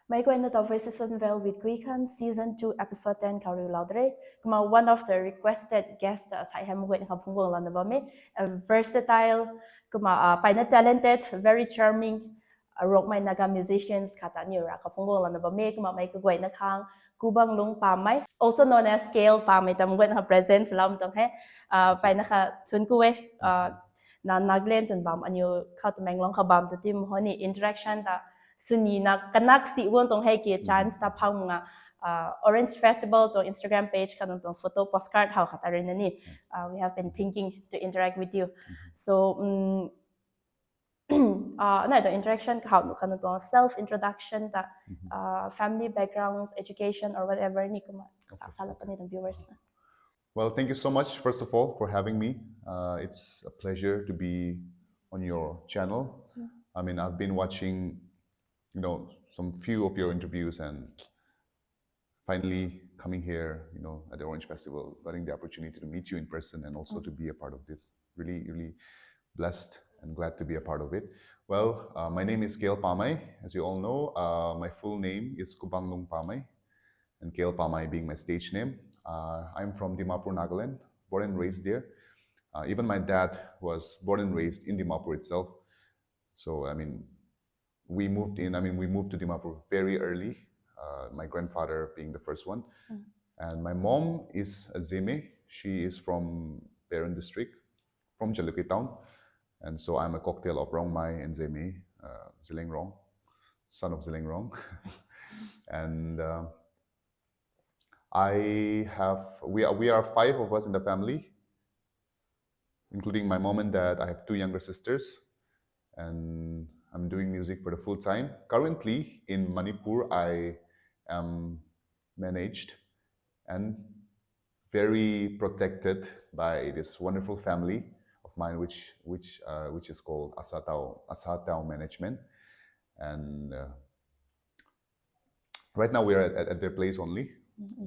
May ko na Voices Unveiled with Guikhan Season 2 Episode 10 Kauri Laudre. Kuma one of the requested guests I have going to Pungong Landabame, a versatile, kuma talented, very charming Rongmei Naga musicians kata niya Kapungong Landabame, kuma may kagway na kang Kubang Lung Pamei, also known as KL Pamei, tamungwet na presence lam tong he, painaka tunkuwe, na naglen tun bam anyo katumeng long kabam to tim honi interaction ta suni na kanak si won tong hey ki chance ta phang nga Orange Festival to Instagram page kanong tong photo postcard how katarin na ni we have been thinking to interact with you so na the interaction how no kanong tong self introduction ta family backgrounds education or whatever ni kuma sala pa ni ng viewers na. Well, thank you so much, first of all, for having me. It's a pleasure to be on your channel. I mean, I've been watching, some few of your interviews, and finally coming here, at the Orange Festival, getting the opportunity to meet you in person and also to be a part of this. Really, really blessed and glad to be a part of it. Well, my name is KL Pamei. As you all know, my full name is Kubang Lung Pamei, and KL Pamei being my stage name. I'm from Dimapur, Nagaland, born and raised there. Even my dad was born and raised in Dimapur itself. So, we moved to Dimapur very early, my grandfather being the first one. And my mom is a Zeme. She is from Peron district, from Jalukit town. And so I'm a cocktail of Rongmei and Zeme, Zileng Rong, son of Zileng Rong. And we are 5 of us in the family, including my mom and dad. I have 2 younger sisters, and I'm doing music for the full time. Currently in Manipur, I am managed and very protected by this wonderful family of mine, which is called Asatao Management, and right now we're at their place only.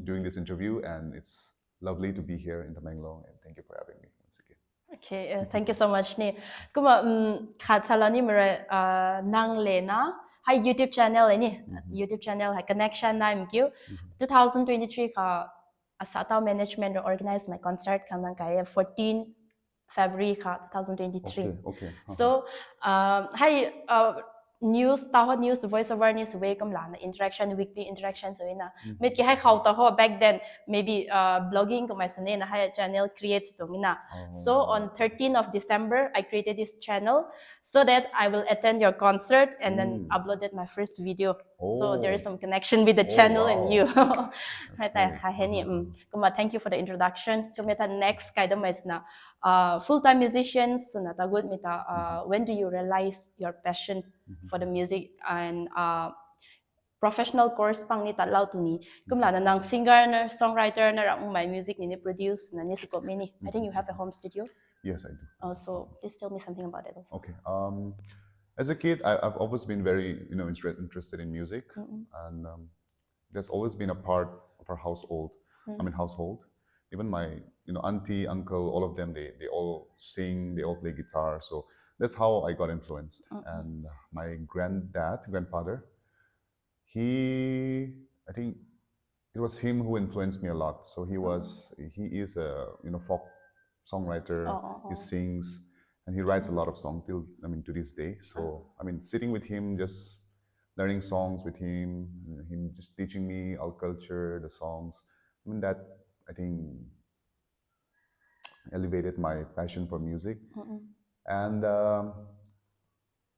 Doing this interview, and it's lovely to be here in Tamenglong, and thank you for having me once again. Okay, thank you so much ni. Kuma khatala ni mere nang le na hai YouTube channel ni YouTube channel hai connection na imkyu 2023 ka Asatao Management organize my concert kanang kaya 14 February ka 2023. Okay. So hai news taho news voice over news way kam lana interaction weekly interaction so ina mit ki hai khau taho back then maybe blogging ko mai sune na hai channel create to mina so on 13th of December I created this channel so that I will attend your concert and then uploaded my first video. So there is some connection with the channel and you. Thank you for the introduction. Kumita next kaida mais na full-time musicians so nata good mita when do you realize your passion for the music and professional course pang ni tatlaw to ni kumla na nang singer na songwriter na ram my music ni produce na ni sukop mini. I think you have a home studio. Yes, I do. So please tell me something about it also. Okay. As a kid, I've always been very interested in music, and that's always been a part of our household. Household. Even my auntie, uncle, all of them, they all sing, they all play guitar. So that's how I got influenced. And my grandfather, I think it was him who influenced me a lot. So he is a folk songwriter. He sings and he writes a lot of songs to this day. So sitting with him, just learning songs with him just teaching me our culture, the songs. That I think elevated my passion for music. And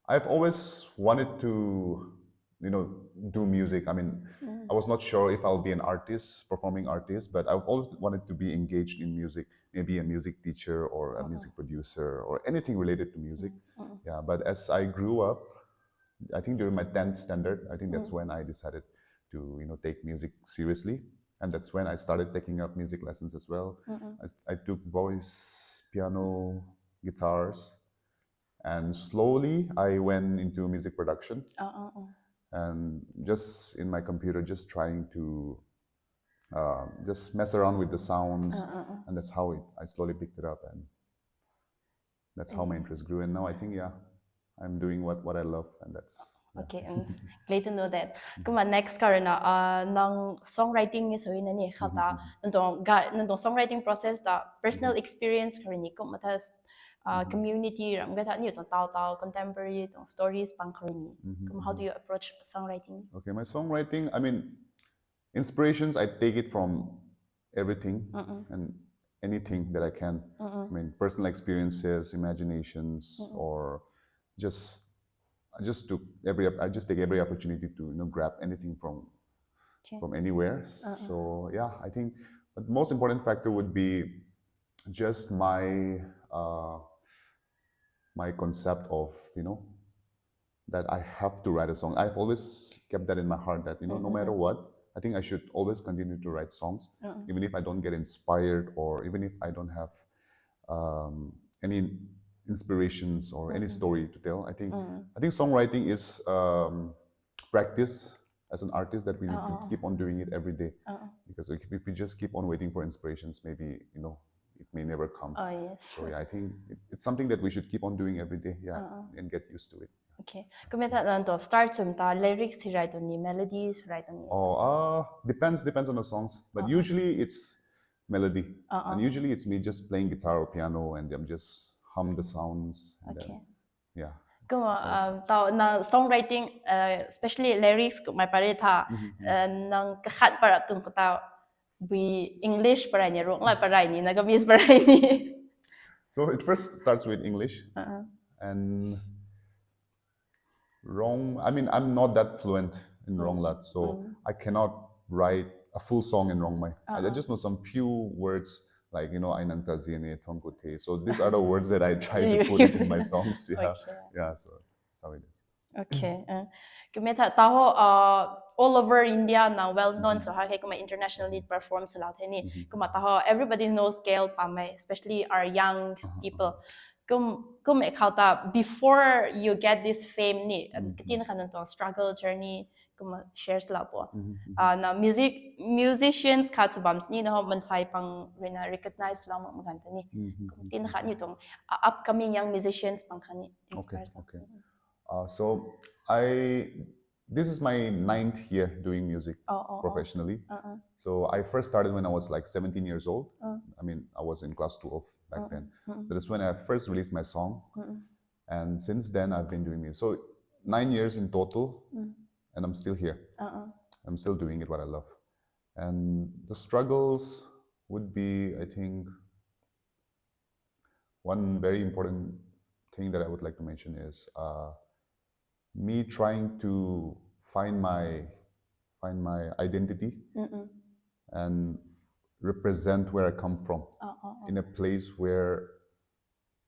I've always wanted to do music. I was not sure if I'll be an artist, performing artist, but I've always wanted to be engaged in music, maybe a music teacher or a music producer or anything related to music. Yeah, but as I grew up, I think during my 10th standard, I think that's when I decided to take music seriously. And that's when I started taking up music lessons as well. I took voice, piano, guitars, and slowly I went into music production. And just in my computer, just trying to just mess around with the sounds, and that's how I slowly picked it up, and that's how my interest grew. And now I think, I'm doing what I love, and Okay, glad to know that. Kuma next karena nang songwriting ni soy nani kata nantong songwriting process da personal experience karini kuma tas community ram gata ni tong tao contemporary tong stories pang karini. Kuma how do you approach songwriting? Okay, my songwriting, I mean, inspirations, I take it from everything and anything that I can. I mean, personal experiences, imaginations, or just I just take every opportunity to grab anything from anywhere. So yeah, I think the most important factor would be just my my concept of that I have to write a song. I've always kept that in my heart that no matter what, I think I should always continue to write songs, even if I don't get inspired or even if I don't have any inspirations or any story to tell. I think songwriting is practice as an artist that we need to keep on doing it every day. Because if we just keep on waiting for inspirations, maybe it may never come. Oh yes. So yeah, I think it's something that we should keep on doing every day. Yeah, and get used to it. Okay. Kumita nanto start sumta lyrics hi write on melodies write on. Depends on the songs, but usually it's melody, and usually it's me just playing guitar or piano, and I'm just hum the sounds. And Okay. Then, yeah. Tao na songwriting, especially lyrics my pare tha nang kakhat para tum tao we English para ni Rongmei para ni Nagamis para ni. So it first starts with English, and I mean, I'm not that fluent in Ronglat, so I cannot write a full song in Rongmei. I just know some few words like Ainang Taziene, Tongkote. So these are the words that I try to put in my songs. Yeah, yeah. So that's how it is. Okay. Kumita taho all over India now well known so how kuma internationally perform sa lahat ni. Kuma taho everybody knows KL Pamei, especially our young people. Kum ekauta before you get this fame ni kitin kanan to struggle journey kuma shares la po na musicians katsubams ni na mansai pang rena recognize lang mo maganta ni tin khat ni tong upcoming young musicians pang kani inspired. Okay. So this is my 9th year doing music professionally. So I first started when I was like 17 years old. I mean, I was in class 12 back then. So that's when I first released my song. And since then, I've been doing it. So 9 years in total, and I'm still here. I'm still doing it what I love. And the struggles would be, I think, one very important thing that I would like to mention is me trying to find my identity and represent where I come from in a place where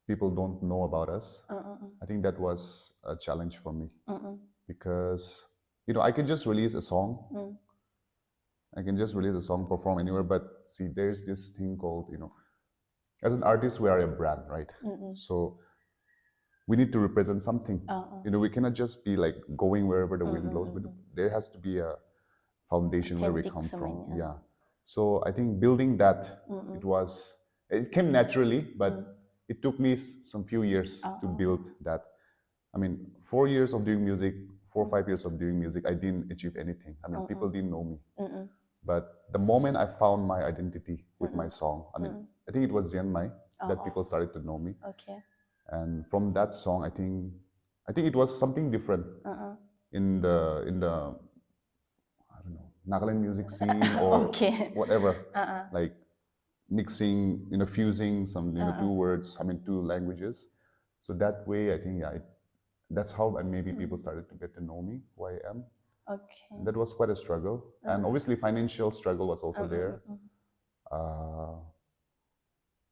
people don't know about us. I think that was a challenge for me because I can just release a song. I can just release a song, perform anywhere, but see, there's this thing called as an artist, we are a brand, right? So we need to represent something. We cannot just be like going wherever the wind blows. But there has to be a foundation where we come from. Yeah. So I think building that, it came naturally, but it took me some few years to build that. I mean, 4 years of doing music, 4 or 5 years of doing music, I didn't achieve anything. I mean, people didn't know me. But the moment I found my identity with my song, I mean, I think it was Zianmai that people started to know me. Okay. And from that song, I think it was something different in the I don't know, Nagaland music scene or whatever, like mixing, fusing some two words, I mean 2 languages. So that way, I think that's how maybe people started to get to know me, who I am. Okay. And that was quite a struggle, and obviously financial struggle was also there.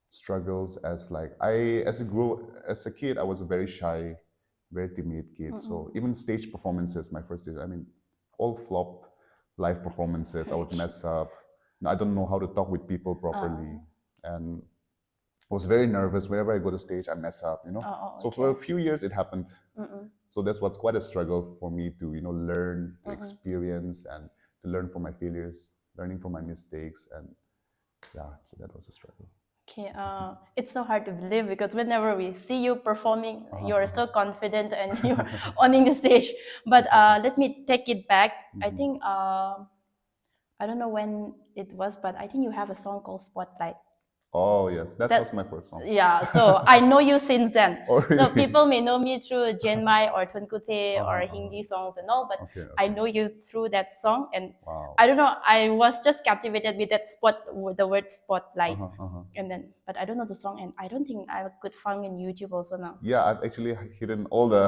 Struggles as a kid, I was a very shy, very timid kid. So even stage performances, my first stage, I mean, all flopped live performances. I would mess up. I don't know how to talk with people properly, and I was very nervous whenever I go to stage. I mess up, So for a few years, it happened. So that's what's quite a struggle for me to learn, to experience, and to learn from my failures, learning from my mistakes, and yeah. So that was a struggle. Okay, it's so hard to believe because whenever we see you performing, you're so confident and you're owning the stage. But let me take it back. I think I don't know when it was, but I think you have a song called Spotlight. Oh yes, that was my first song. Yeah, so I know you since then. Oh, So really? people may know me through Genmai or Tunkute or Hindi songs and all, but Okay, I okay. know you through that song. And Wow. I don't know, I was just captivated with that with the word spotlight. And then, but I don't know the song, and I don't think I could find in YouTube also now. Yeah, I've actually hidden all the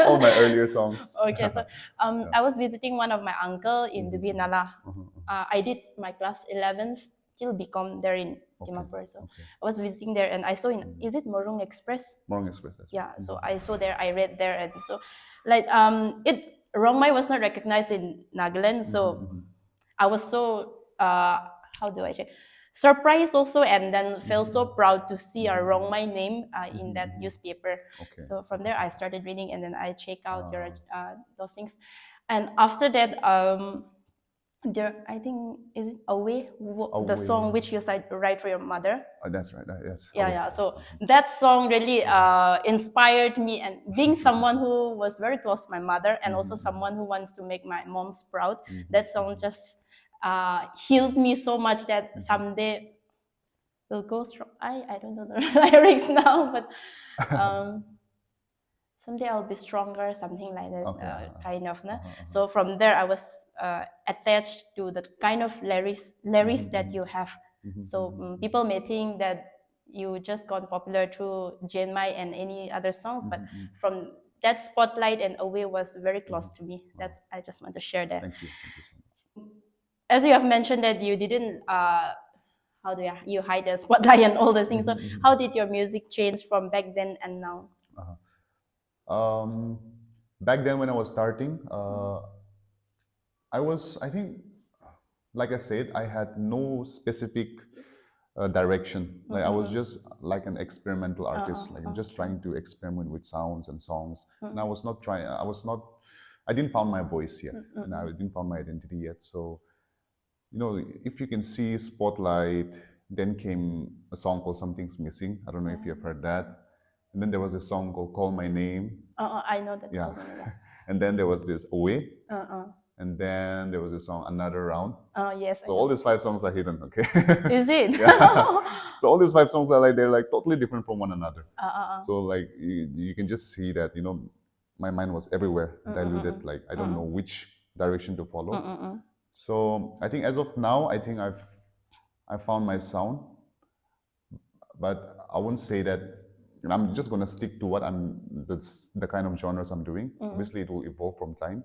all my earlier songs. Okay, so I was visiting one of my uncle in Dubai Nala. I did my class 11 till become there in Dimapur. So I was visiting there, and I saw in is it Morung Express? Morung Express, that's Yeah, so I saw there, I read there, and so like Rongmei was not recognized in Nagaland, so I was so how do I say, surprised also, and then felt so proud to see a Rongmei name in that newspaper. Okay. So from there I started reading, and then I check out your those things, and after that there, I think, is it Away, the song which you write for your mother? That's right. Yes. Yeah, Away. yeah. So that song really inspired me, and being someone who was very close to my mother, and also someone who wants to make my mom's proud, that song just healed me so much that someday will go strong. I don't know the lyrics now, but someday I'll be stronger, something like that, kind of. So from there, I was attached to the kind of lyrics that you have. So people may think that you just got popular through Genmai and any other songs, but from that Spotlight and Away was very close to me. That's, I just want to share that. Thank you so much. As you have mentioned that you didn't how do you hide the spotlight and all those things. So how did your music change from back then and now? Back then when I was starting, I think, like I said, I had no specific direction. Like I was just like an experimental artist, like I'm just trying to experiment with sounds and songs. And I was not trying. I didn't found my voice yet, and I didn't found my identity yet. So, if you can see Spotlight, then came a song called Something's Missing. I don't know if you have heard that. And then there was a song called Call My Name. I know that. Yeah. And then there was this Away. And then there was a song Another Round. Yes. So all these 5 songs are hidden, okay? Is it? Yeah. So all these 5 songs are like, they're like totally different from one another. So like you can just see that, my mind was everywhere, diluted. Like I don't know which direction to follow. So I think as of now, I think I found my sound, but I won't say that. And I'm just gonna stick to what that's the kind of genres I'm doing. Obviously, it will evolve from time,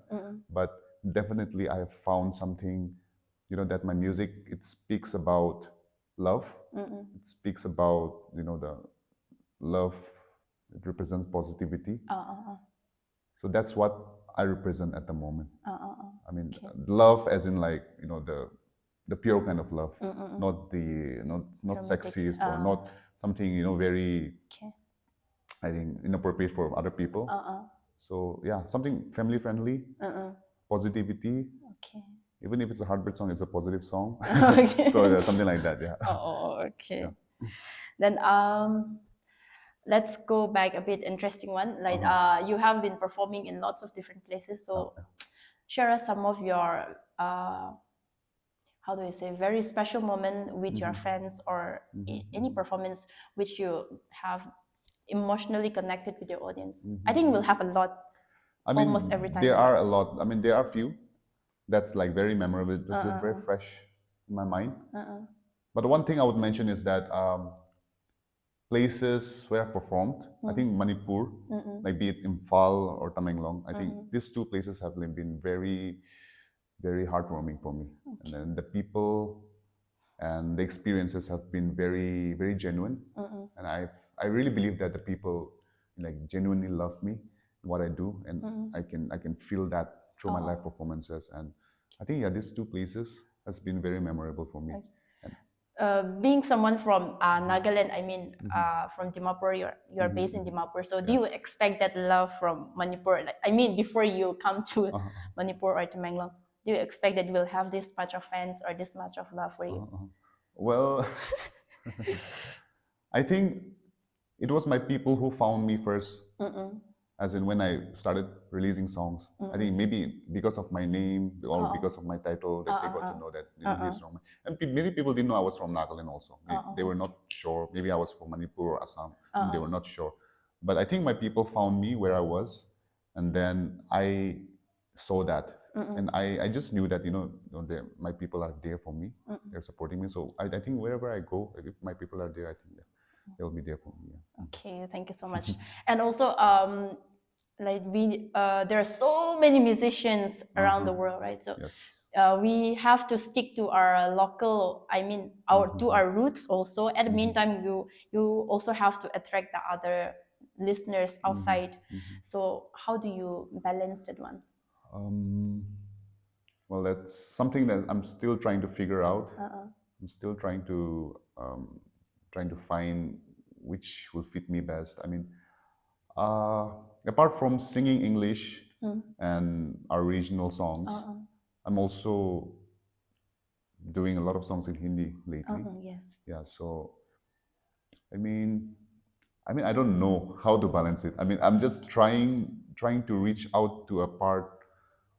but definitely I have found something, that my music, it speaks about love. It speaks about, the love. It represents positivity. So that's what I represent at the moment. I mean, love as in like, the pure kind of love, not not sexist or not something, very, I think, inappropriate for other people. So yeah, something family friendly, positivity. Even if it's a heartbreak song, it's a positive song. So something like that, yeah. Okay. Yeah. Then let's go back a bit interesting one. Like you have been performing in lots of different places. So share us some of your how do I say, very special moment with your fans, or any performance which you have emotionally connected with your audience. I think we'll have a lot. I mean, almost every time. There are a lot. I mean, there are few that's like very memorable. That's very fresh in my mind. But one thing I would mention is that places where I've performed, I think Manipur, like be it Imphal or Tamenglong, I think these 2 places have been very, very heartwarming for me. And then the people and the experiences have been very, very genuine. And I really believe that the people like genuinely love me, what I do, and I can feel that through my live performances. And I think these 2 places has been very memorable for me. Being someone from Nagaland, I mean, from Dimapur, you're based in Dimapur. So do you expect that love from Manipur? Like, I mean, before you come to Manipur or Tamenglong, do you expect that you will have this much of fans or this much of love for you? Well, I think it was my people who found me first. As in when I started releasing songs. I think maybe because of my name or because of my title that they got to know that he's Rongmei. And many people didn't know I was from Nagaland also. They were not sure. Maybe I was from Manipur or Assam. They were not sure. But I think my people found me where I was, and then I saw that. And I just knew that, my people are there for me. They're supporting me. So I think wherever I go, if my people are there, I think they'll be there for me. Yeah. Okay, thank you so much. And also, there are so many musicians around the world, right? So Yes. we have to stick to our local, our roots also. At the meantime, you also have to attract the other listeners outside. So how do you balance that one? Well, that's something that I'm still trying to figure out. I'm still trying to find which will fit me best. I mean, apart from singing English and our regional songs, I'm also doing a lot of songs in Hindi lately. Yes. Yeah, so I mean, I don't know how to balance it. I mean, I'm just trying to reach out to a part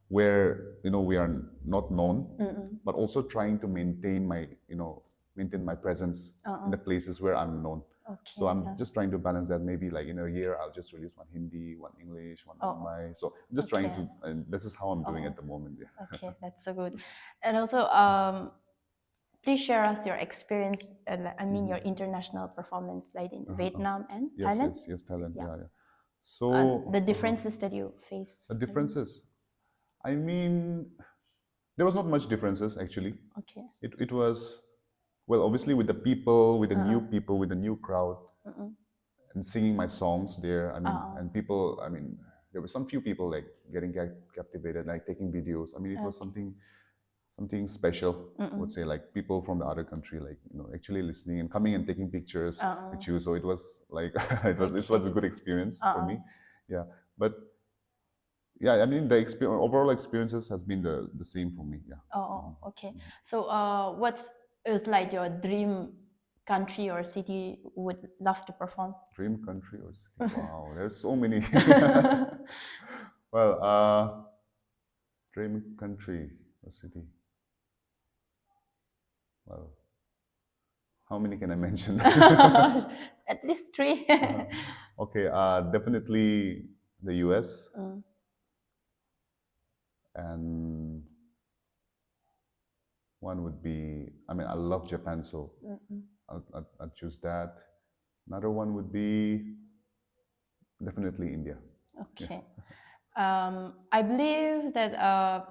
where we are not known, but also trying to maintain my presence in the places where I'm known. Okay, So I'm just trying to balance that. Maybe like in a year, I'll just release one Hindi, one English, one Rongmei. So I'm just trying to, and this is how I'm doing at the moment. Yeah. Okay, that's so good. And also, please share us your experience. Your international performance, like in Vietnam and Thailand. Yes, Thailand. Yeah. So the differences that you face. The differences. I mean, there was not much differences actually. Okay. It was, well, obviously with the people, with the new people, with the new crowd, and singing my songs there. I mean, and people. I mean, there were some few people like getting captivated, like taking videos. I mean, it was something special. I would say, like people from the other country, like actually listening and coming and taking pictures with you. So it was like it was a good experience for me. Yeah, but yeah, I mean the overall experiences has been the same for me. Yeah. Okay. So what is like your dream country or city would love to perform? Dream country or city? Wow, there's so many. Well, dream country or city. Well, how many can I mention? At least 3. Okay, definitely the US. And one would be, I mean, I love Japan, so I'll choose that. Another one would be definitely India. Okay. I believe that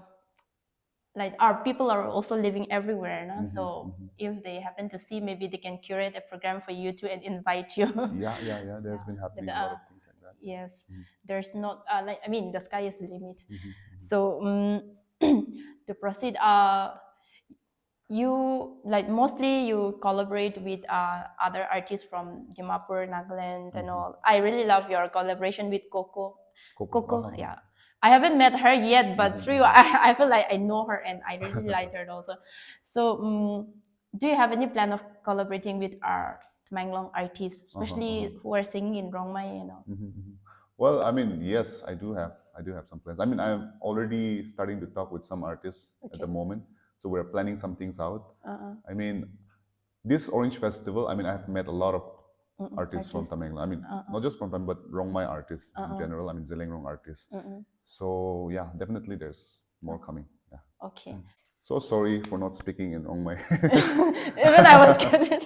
like our people are also living everywhere, no? So if they happen to see, maybe they can curate a program for you too and invite you. Yeah. There's been happening a lot of things like that. Yes, there's not the sky is the limit. So to proceed, you mostly you collaborate with other artists from Dimapur, Nagaland, and all. I really love your collaboration with Coco. Yeah. I haven't met her yet, but through I feel like I know her and I really like her also. So, do you have any plan of collaborating with our Tamanglong artists, especially who are singing in Rongmei? Well, I mean, yes, I do have some plans. I mean, I'm already starting to talk with some artists at the moment, so we're planning some things out. I mean, this Orange Festival, I mean, I've met a lot of artists from Tamanglong. I mean, not just from Tamanglong, but Rongmei artists in general. I mean, Zelengrong artists. So yeah, definitely there's more coming. Yeah. Okay. So sorry for not speaking in Rongmei. Even I was getting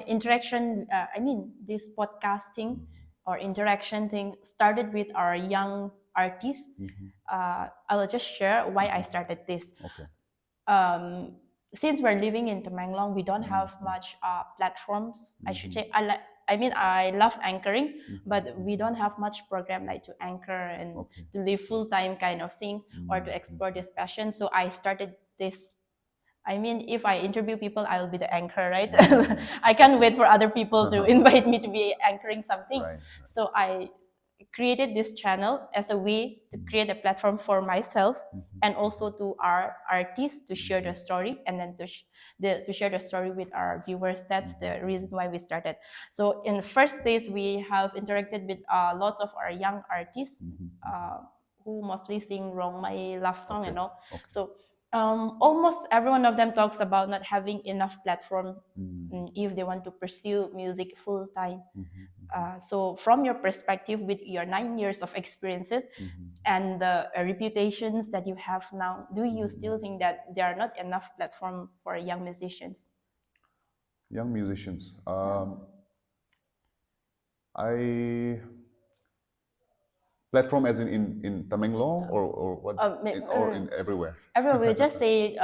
interaction. This podcasting or interaction thing started with our young artists. I will just share why I started this. Okay. Since we're living in Tamanglong, we don't have much platforms. I should say. I love anchoring, but we don't have much program like to anchor and to live full time kind of thing or to explore this passion. So I started this. I mean, if I interview people, I will be the anchor, right? I can't wait for other people to invite me to be anchoring something. Right. So I created this channel as a way to create a platform for myself and also to our artists to share the story and then to share the story with our viewers. That's the reason why we started. So in the first place, we have interacted with lots of our young artists who mostly sing Rongmei love song and all. So almost every one of them talks about not having enough platform if they want to pursue music full time. So from your perspective, with your 9 years of experiences and the reputations that you have now, do you still think that there are not enough platform for young musicians? Young musicians. I platform as in Tamenglong or what or in everywhere. Everywhere, we'll just say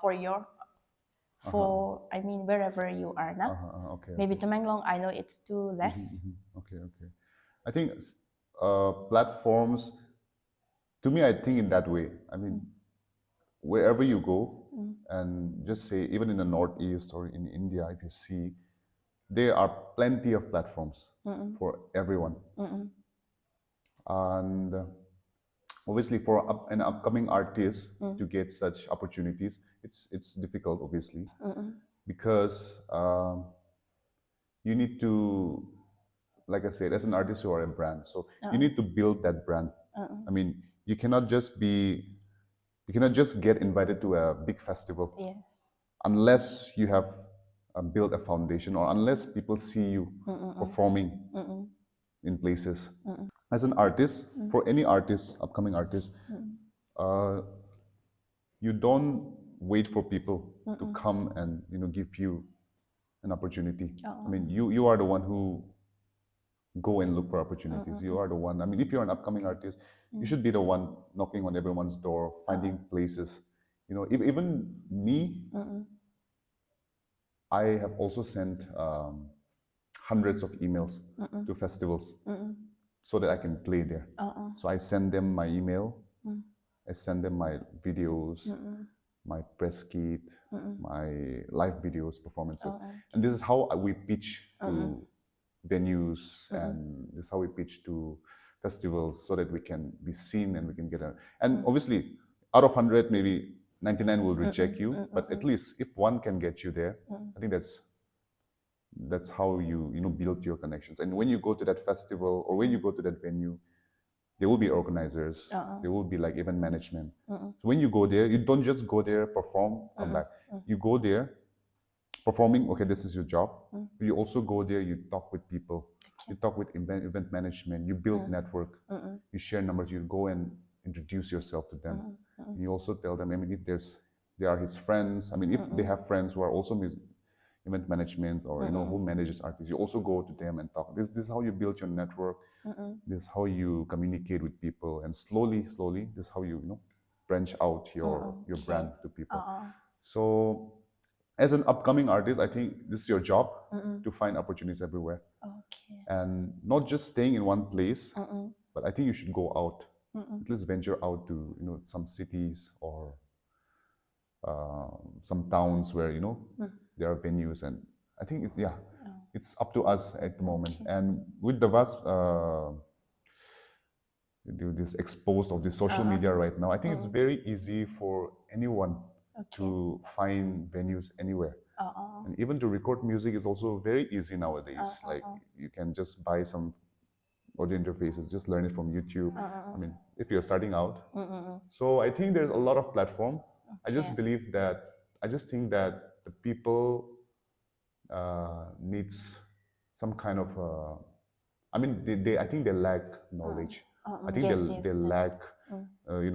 for your for I mean wherever you are now. Okay. Maybe Tamenglong, I know it's too less. Okay. I think platforms. To me, I think in that way. I mean, wherever you go, and just say even in the Northeast or in India, if you see, there are plenty of platforms for everyone. And obviously, for an upcoming artist to get such opportunities, it's difficult, obviously, because you need to, like I said, as an artist, you are a brand, so you need to build that brand. I mean, you cannot just get invited to a big festival unless you have built a foundation or unless people see you performing in places. As an artist, for any artist, upcoming artist, you don't wait for people to come and give you an opportunity. I mean, you are the one who go and look for opportunities. You are the one. I mean, if you're an upcoming artist, you should be the one knocking on everyone's door, finding places. Even me, I have also sent hundreds of emails to festivals so that I can play there. So I send them my email, I send them my videos, my press kit, my live videos, performances, and this is how we pitch to venues, and this is how we pitch to festivals so that we can be seen and we can get a. And obviously, out of 100, maybe 99 will reject you, but at least if one can get you there, I think that's how you build your connections. And when you go to that festival or when you go to that venue, there will be organizers, there will be like event management. So when you go there, you don't just go there, perform, come back. You go there, performing, okay, this is your job. You also go there, you talk with people, you talk with event management, you build network, you share numbers, you go and introduce yourself to them. You also tell them, I mean, if they are his friends, I mean, if they have friends who are also event management or who manages artists, you also go to them and talk. This is how you build your network. This is how you communicate with people, and slowly, this is how you branch out your brand to people. So, as an upcoming artist, I think this is your job to find opportunities everywhere, and not just staying in one place. But I think you should go out, at least venture out to some cities or some towns where there are venues, and I think it's up to us at the moment. And with the vast this exposed of the social media right now, I think it's very easy for anyone to find venues anywhere. And even to record music is also very easy nowadays. Like you can just buy some audio interfaces, just learn it from YouTube. I mean, if you're starting out. So I think there's a lot of platform. I just think that the people needs some kind of I mean, I think they lack knowledge. I think they lack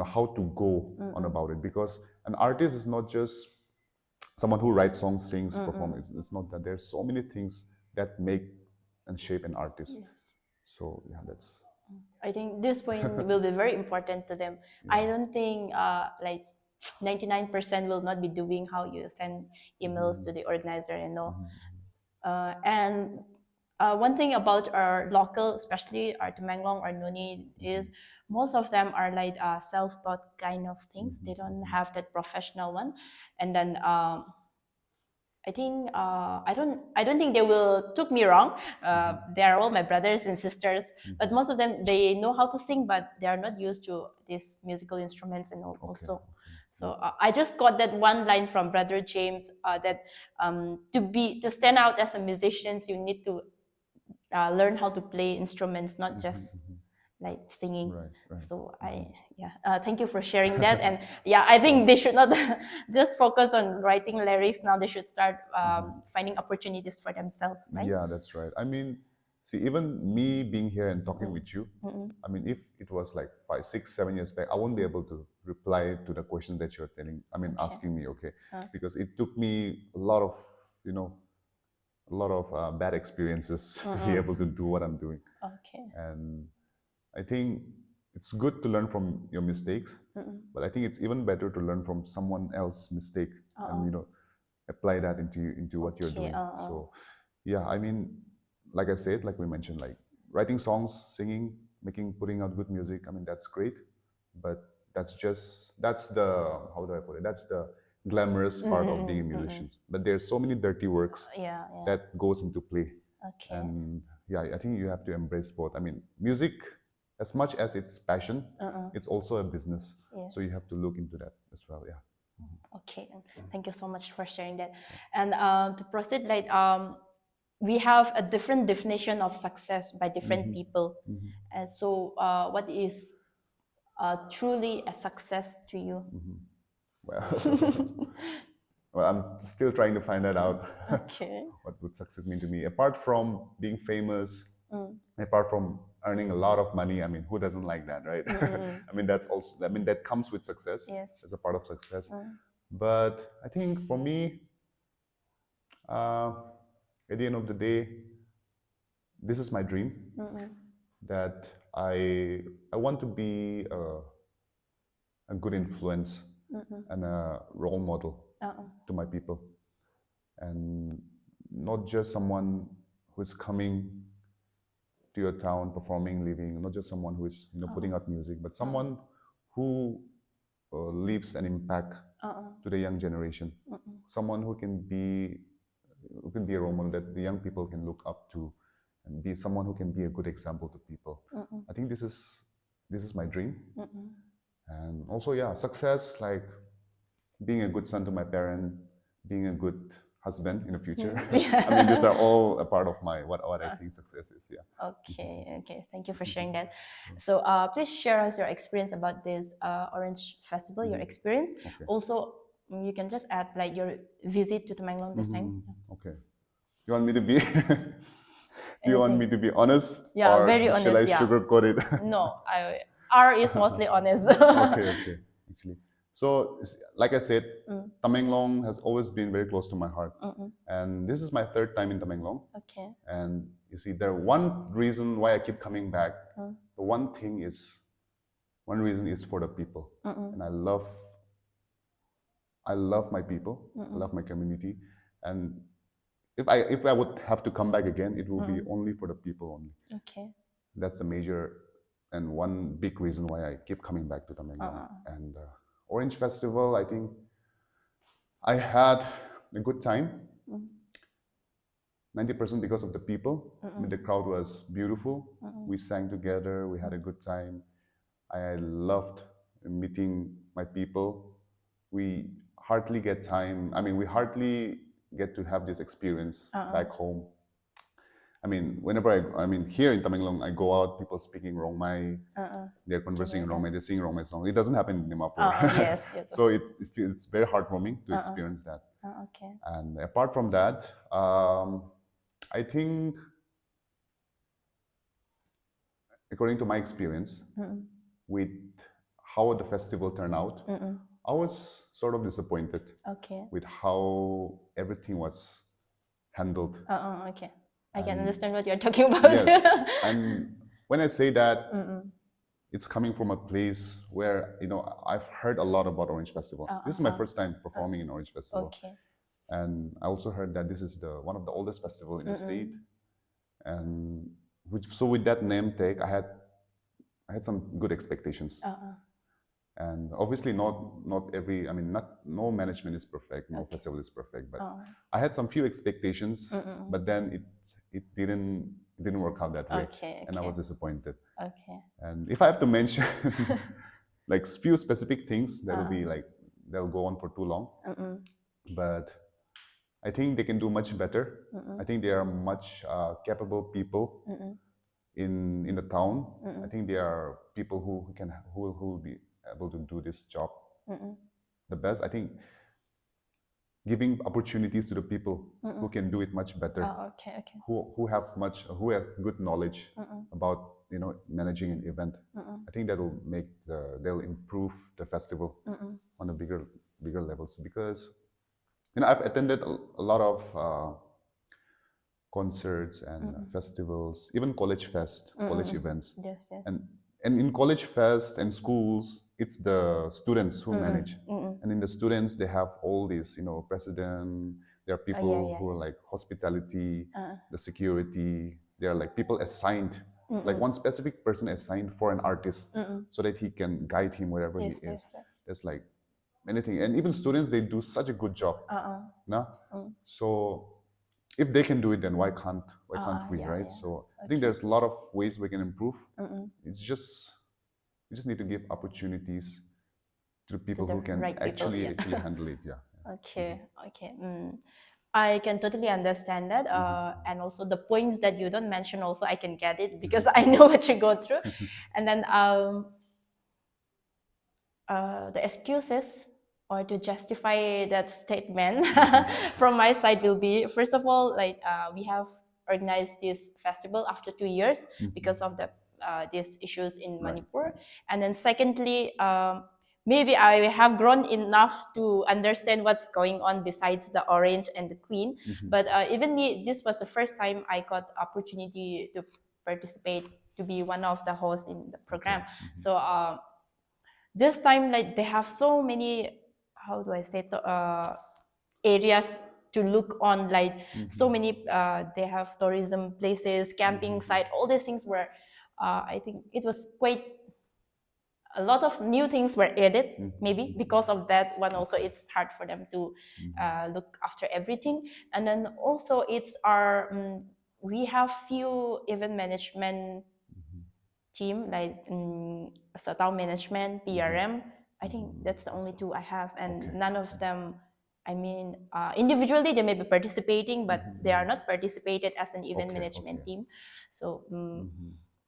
how to go on about it, because an artist is not just someone who writes songs, sings, performs. It's not that. There's so many things that make and shape an artist. So yeah, that's. I think this point will be very important to them. I don't think like 99% will not be doing how you send emails to the organizer and all. And one thing about our local, especially our Temenglong or Nuni, is most of them are like self-taught kind of things. They don't have that professional one. And then I think I don't think they will took me wrong. They are all my brothers and sisters, but most of them they know how to sing, but they are not used to these musical instruments and all, also. So I just got that one line from Brother James that to stand out as a musician, you need to learn how to play instruments, not just like singing. So thank you for sharing that. And yeah, I think they should not just focus on writing lyrics now. They should start finding opportunities for themselves, right? Yeah, that's right. I mean, see, even me being here and talking with you, I mean, if it was like 5, 6, 7 years back, I won't be able to reply to the question that you're asking me, okay? Because it took me a lot of, bad experiences to be able to do what I'm doing. Okay. And I think it's good to learn from your mistakes, but I think it's even better to learn from someone else's mistake and apply that into what you're doing. So yeah, I mean, like I said, like we mentioned, like writing songs, singing, putting out good music. I mean, that's great, but that's the, how do I put it? That's the glamorous part of being a musician. But there's so many dirty works that goes into play. Okay. And yeah, I think you have to embrace both. I mean, music, as much as it's passion, it's also a business. So you have to look into that as well. Yeah. Okay, thank you so much for sharing that. And to proceed, like we have a different definition of success by different people. And so, what is truly a success to you? Well, I'm still trying to find that out. Okay. What would success mean to me? Apart from being famous, apart from earning a lot of money, I mean, who doesn't like that, right? I mean, that comes with success. Yes. As a part of success. But I think for me, at the end of the day, this is my dream. That I want to be a good influence and a role model to my people, and not just someone who's coming to your town, performing, living, not just someone who is putting out music, but someone who leaves an impact to the young generation. Someone who can be a role model that the young people can look up to, and be someone who can be a good example to people. I think this is my dream. And also, yeah, success, like being a good son to my parent, being a good husband in the future. I mean, these are all a part of what I think success is. Yeah. Okay. Thank you for sharing that. So, please share us your experience about this Orange Festival. Your experience. Okay. Also, you can just add like your visit to Temanglang this time. Okay. You want me to be? Do you want me to be honest? Yeah, or very should honest. I sugarcoat it? No, R is mostly honest. Okay. Actually, so like I said, Tamenglong has always been very close to my heart, and this is my 3rd time in Tamenglong. Okay. And you see, the one reason why I keep coming back, the one reason is for the people, and I love my people, I love my community, and if I would have to come back again, it will be only for the people only. Okay. That's the major and one big reason why I keep coming back to Tamenglong. And Orange Festival, I think I had a good time. 90% because of the people. I mean, the crowd was beautiful. We sang together. We had a good time. I loved meeting my people. We hardly get time. I mean, we hardly get to have this experience back home. I mean, whenever here in Tamenglong, I go out, people speaking Rongmei, they're conversing in Rongmei, they're singing Rongmei songs. It doesn't happen in Dimapur. Yes. So it's very heartwarming to experience that. Okay. And apart from that, I think, according to my experience, with how the festival turned out, I was sort of disappointed with how everything was handled. Okay. I can understand what you're talking about. Yes. And when I say that, it's coming from a place where, I've heard a lot about Orange Festival. This is my first time performing in Orange Festival. Okay. And I also heard that this is one of the oldest festival in the state. And so with that name tag, I had some good expectations. And obviously, not every. I mean, no management is perfect. No festival is perfect. But I had some few expectations, but then it didn't work out that way, and I was disappointed. And if I have to mention like few specific things, that will be like they'll go on for too long. But I think they can do much better. I think they are much capable people in the town. I think they are people who will be able to do this job the best. I think giving opportunities to the people who can do it much better, who have good knowledge about managing an event. I think they'll improve the festival on a bigger levels, because I've attended a lot of concerts and festivals, even college events. And in college fest and schools, it's the students who manage. And in the students, they have all these, president. There are people who are like hospitality, the security. There are like people assigned, like one specific person assigned for an artist, so that he can guide him wherever he is. There's like anything, and even students, they do such a good job. No? So if they can do it, then why can't we, right? So I think there's a lot of ways we can improve. It's just we just need to give opportunities to people who can actually handle it. I can totally understand that, and also the points that you don't mention. Also, I can get it because I know what you go through, and then the excuses or to justify that statement from my side will be, first of all, like we have organized this festival after 2 years because of these issues in Manipur. And then secondly, maybe I have grown enough to understand what's going on besides the orange and the queen. But even me, this was the first time I got opportunity to participate, to be one of the hosts in the program. So this time, like, they have so many, how do I say, areas to look on, like so many, they have tourism places, camping site, all these things were, I think it was quite a lot of new things were added. Maybe because of that one also, it's hard for them to look after everything. And then also it's our we have few event management team, like town management, PRM. I think that's the only two I have, and none of them, I mean, individually they may be participating, but they are not participated as an event management team. So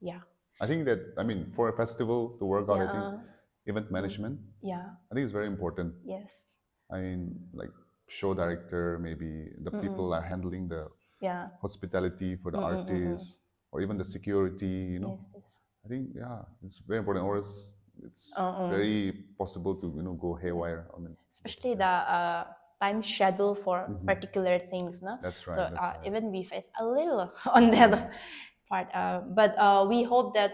yeah, I think that, I mean, for a festival to work out, I think event management, I think it's very important. Yes. I mean, like show director, maybe the people are handling the hospitality for the artists, or even the security, Yes. I think, it's very important, or it's very possible to go haywire. I mean, especially the time schedule for particular things, no? That's right. So that's right. even we face a little on that part, but we hope that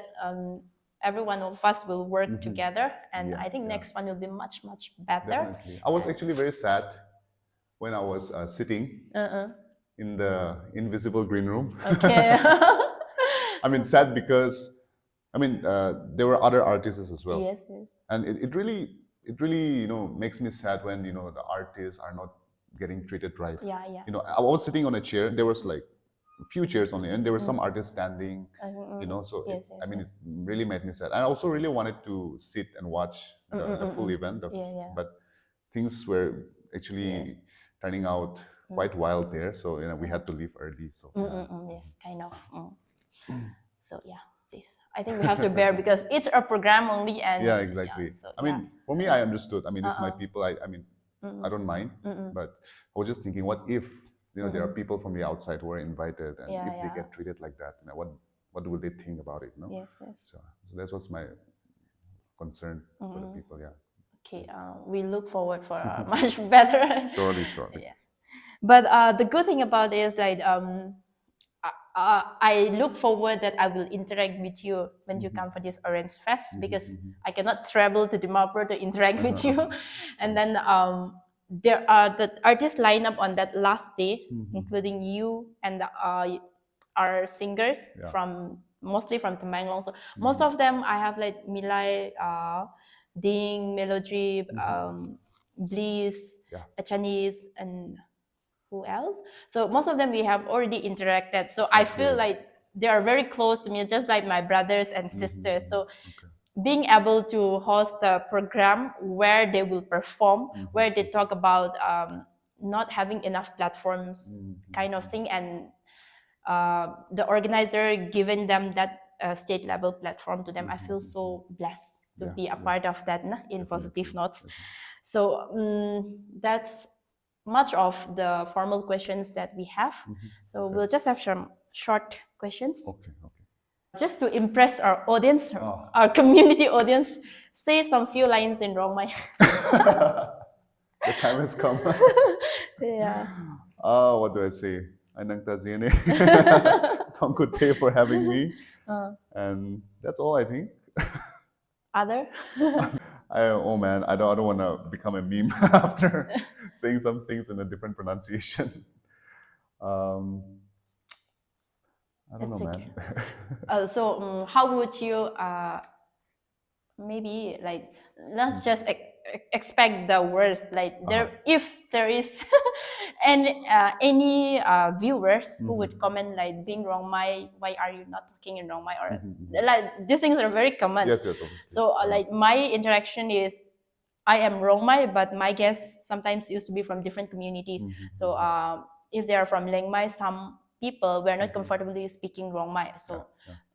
every one of us will work together, and I think next one will be much better. Definitely. I was actually very sad when I was sitting in the invisible green room. Okay. I mean, sad because there were other artists as well. Yes. And it really makes me sad when the artists are not getting treated right. Yeah. I was sitting on a chair. There was like a few chairs only, and there were some artists standing. So Yes, it really made me sad. I also really wanted to sit and watch the full event. But things were actually turning out quite wild there. So we had to leave early. So yes, kind of. So yeah, please. I think we have to bear because it's a program only, and exactly. So, I mean, for me, I understood. I mean, it's my people. I mean, I don't mind. But I was just thinking, what if there are people from the outside who are invited, and if they get treated like that, what will they think about it? Yes. So that was my concern for the people. Okay. We look forward for a much better. Surely. Yeah. But the good thing about it is, like, I look forward that I will interact with you when you come for this Orange Fest, because I cannot travel to Dimapur to interact with you. And then there are the artist lineup on that last day, including you and our singers mostly from Temangling. So most of them I have, like Milai, Ding, Melody, Bliss, Yeah. Chinese, and who else? So most of them we have already interacted. So I feel like they are very close to me, just like my brothers and sisters. So being able to host a program where they will perform, where they talk about not having enough platforms, kind of thing, and the organizer giving them that state level platform to them, I feel so blessed to be a part of that in positive notes. So that's much of the formal questions that we have. So we'll just have some short questions. Okay. Just to impress our audience, our community audience, say some few lines in Rongmei. The time has come. Yeah. What do I say? Anang Taziene. Tongkute for having me. And that's all I think. Other? Oh man, I don't want to become a meme after saying some things in a different pronunciation. I don't know, man. So how would you maybe like not just expect the worst, like if there is any viewers who would comment like, being Rongmei, why are you not talking in Rongmei, or like these things are very common. Yes, obviously. So like my interaction is, I am Rongmei, but my guests sometimes used to be from different communities. So if they are from Lengmai, some people were not comfortably speaking Rongmai, so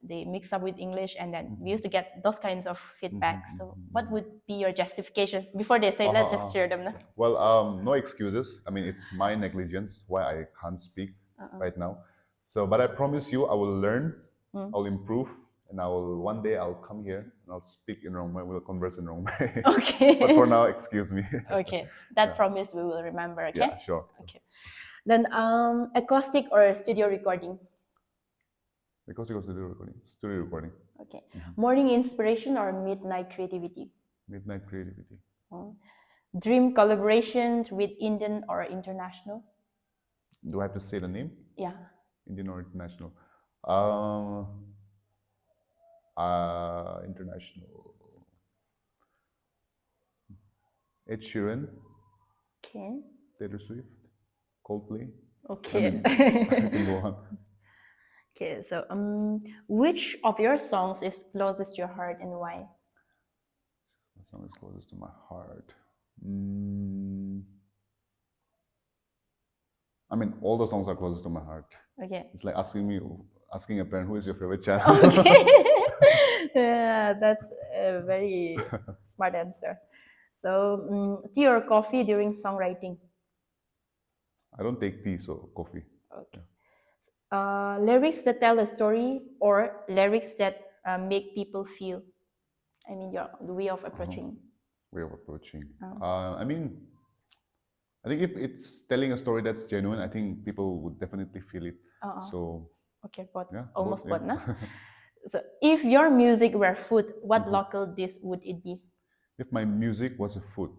they mix up with English, and then we used to get those kinds of feedback. So what would be your justification before they say, let's just share them? Well, no excuses. I mean, it's my negligence why I can't speak right now. So, but I promise you, I will learn, I'll improve, and one day I'll come here and I'll speak in Rongmei. We'll converse in Rongmei. Okay. But for now, excuse me. Okay, that promise we will remember. Okay. Yeah, sure. Okay. Then acoustic or studio recording? Acoustic or studio recording? Studio recording. Okay. Morning inspiration or midnight creativity? Midnight creativity. Dream collaborations with Indian or international? Do I have to say the name? Yeah. Indian or international? International. Ed Sheeran. Okay. Taylor Swift. Coldplay. Okay. I can go on. Okay, so which of your songs is closest to your heart and why? The song is closest to my heart. I mean, all the songs are closest to my heart. Okay. It's like asking a parent, who is your favorite child? Okay. Yeah, that's a very smart answer. So, tea or coffee during songwriting? I don't take tea, so coffee. Okay. Lyrics that tell a story or lyrics that make people feel? I mean, the way of approaching. Way of approaching. I mean, I think if it's telling a story that's genuine, I think people would definitely feel it. So. Okay, but Yeah, almost both, but nah. So, if your music were food, what local dish would it be? If my music was a food,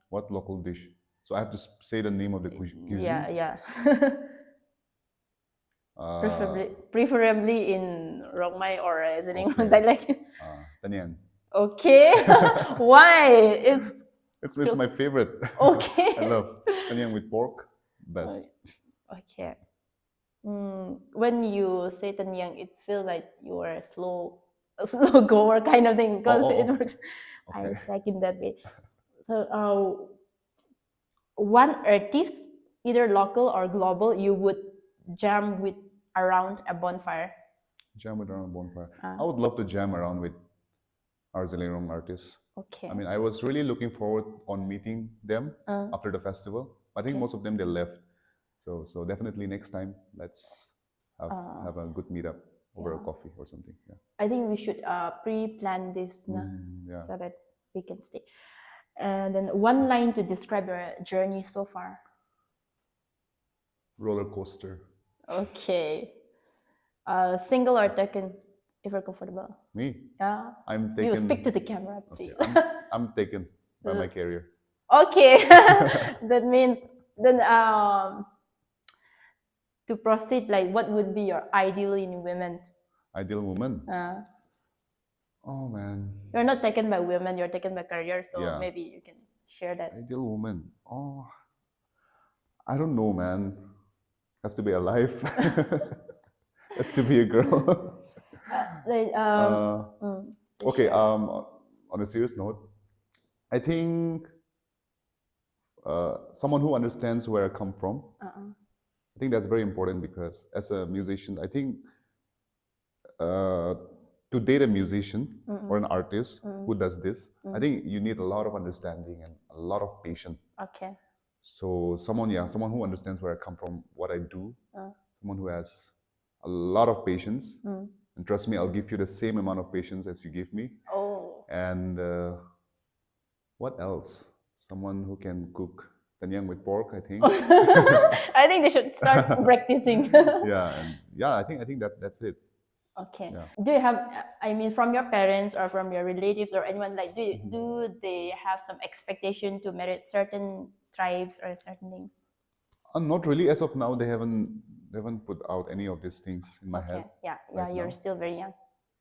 what local dish? So I have to say the name of the cuisine. Yeah. Preferably in Rongmei or Zening dialect. Tanyang. Okay. Why? It's my favorite. Okay. I love Tanyang with pork. Best. Okay. When you say Tanyang, it feels like you are a slow goer kind of thing, because it works. Okay. I like it that way. So, one artist, either local or global, you would jam with around a bonfire. Jam with around a bonfire. I would love to jam around with our Zelerong artists. Okay. I mean, I was really looking forward on meeting them after the festival. I think most of them, they left. So definitely next time, let's have a good meetup over a coffee or something. Yeah. I think we should pre-plan this so that we can stay. And then one line to describe your journey so far. Roller coaster. Okay. Single or taken, if you're comfortable? Me? Yeah. I'm taken. You speak to the camera, please. Okay. I'm taken by my career. Okay. That means then to proceed, like what would be your ideal in women? Ideal woman? Oh man. You're not taken by women, you're taken by career, so Yeah. maybe you can share that. Ideal woman. Oh, I don't know, man. Has to be alive. Has to be a girl. Like, Okay. share. On a serious note, I think someone who understands where I come from. I think that's very important because as a musician, I think to date a musician or an artist who does this, I think you need a lot of understanding and a lot of patience. Okay. So someone who understands where I come from, what I do, someone who has a lot of patience, and trust me, I'll give you the same amount of patience as you give me. Oh. And what else? Someone who can cook tanyang with pork, I think. I think they should start practicing. I think that's it. Okay. Yeah. Do you have, I mean, from your parents or from your relatives or anyone, like, do they have some expectation to marry certain tribes or certain thing? Not really. As of now, they haven't put out any of these things in my head. Yeah, right you're now. still very young.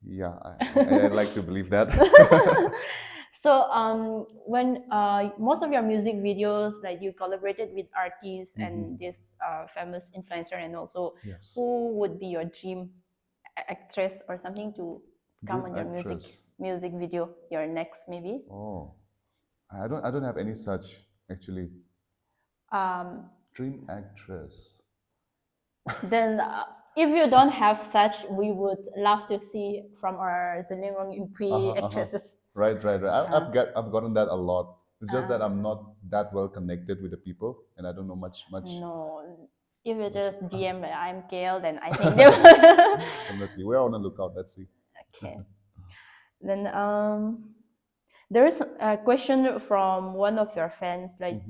Yeah, I like to believe that. So when most of your music videos, like you collaborated with artists and this famous influencer, and also Yes. who would be your dream actress or something to come Dream on your actress. music video, your next maybe? Oh, I don't have any such actually. Dream actress. Then if you don't have such, we would love to see from our Zenengrong actresses. Right. I've gotten that a lot. It's just that I'm not that well connected with the people, and I don't know much. No, if you just DM I'm KL, then I think they will. Definitely, we're on the lookout. Let's see. Okay. Then there is a question from one of your fans. Like,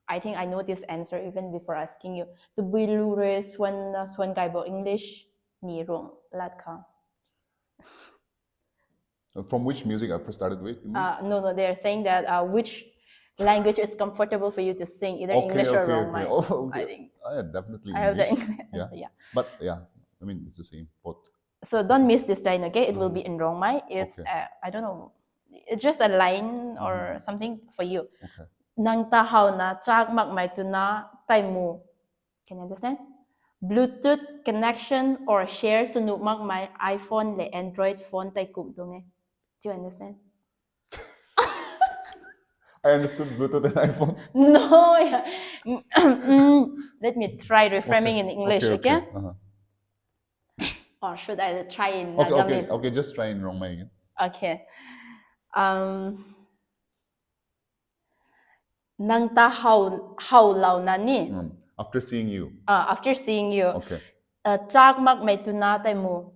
I think I know this answer even before asking you. To bilure swan gaibo English ni rong lat ka. From which music I first started with? No, they're saying that which language is comfortable for you to sing, either English or Rongmei. Oh, okay. I think definitely I have the English. English answer, yeah. But yeah, I mean it's the same both. So don't miss this line, okay? It will be in Rongmei. It's I don't know, it's just a line or something for you. Okay. Nang tahaw na chak mak mai tu na tai mu. Can you understand? Bluetooth connection or share sunuk mak mai iPhone le Android phone tai kum tu nge. Do you understand? I understood Bluetooth and iPhone. No, yeah. Let me try reframing in English, okay? Or should I try in Nagamese? Okay, just try in Rongmei again. Okay. Nang ta how lao na ni. After seeing you. After seeing you. Okay. Chak mak may tunatay mo.